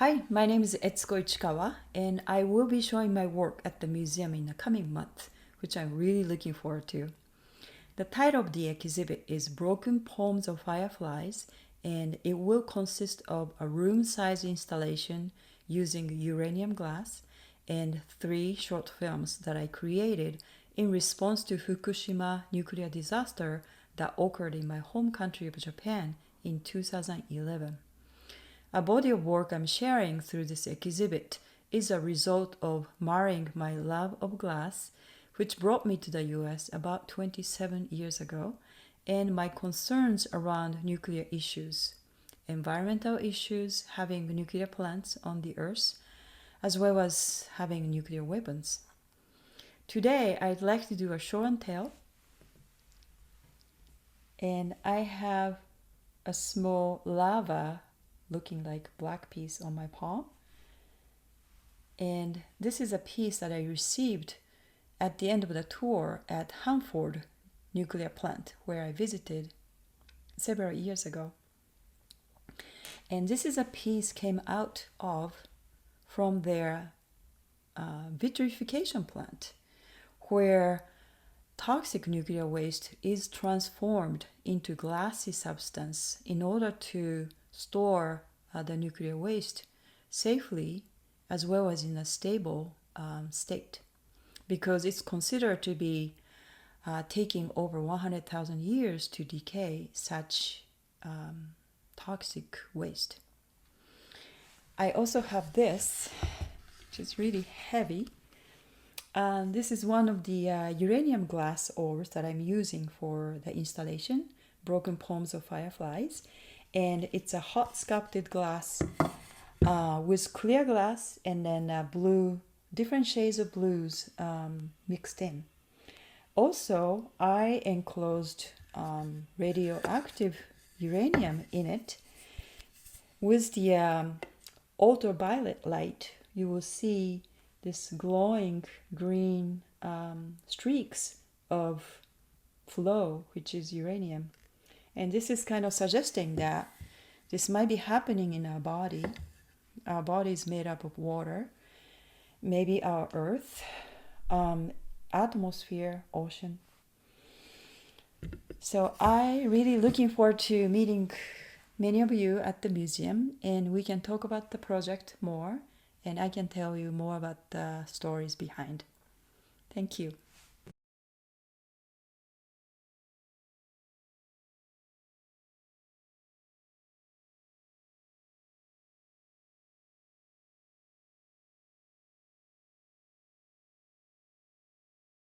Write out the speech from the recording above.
Hi, my name is Etsuko Ichikawa, and I will be showing my work at the museum in the coming month, which I'm really looking forward to. The title of the exhibit is Broken Poems of Fireflies, and it will consist of a room-sized installation using uranium glass and 3 short films that I created in response to Fukushima nuclear disaster that occurred in my home country of Japan in 2011. A body of work I'm sharing through this exhibit is a result of marrying my love of glass, which brought me to the US about 27 years ago, and my concerns around nuclear issues, environmental issues, having nuclear plants on the Earth, as well as having nuclear weapons. Today, I'd like to do a show and tell, and I have a small lava looking like black piece on my palm. And this is a piece that I received at the end of the tour at Hanford nuclear plant where I visited several years ago. And this is a piece came out of from their vitrification plant where toxic nuclear waste is transformed into glassy substance in order to store the nuclear waste safely as well as in a stable state, because it's considered to be taking over 100,000 years to decay such toxic waste. I also have this, which is really heavy. This is one of the uranium glass orbs that I'm using for the installation, Broken Poems of Fireflies. And it's a hot sculpted glass with clear glass and then blue, different shades of blues mixed in. Also, I enclosed radioactive uranium in it. With the ultraviolet light, you will see this glowing green streaks of flow, which is uranium. And this is kind of suggesting that this might be happening in our body. Our body is made up of water, maybe our earth, atmosphere, ocean. So I really looking forward to meeting many of you at the museum, and we can talk about the project more, and I can tell you more about the stories behind. Thank you.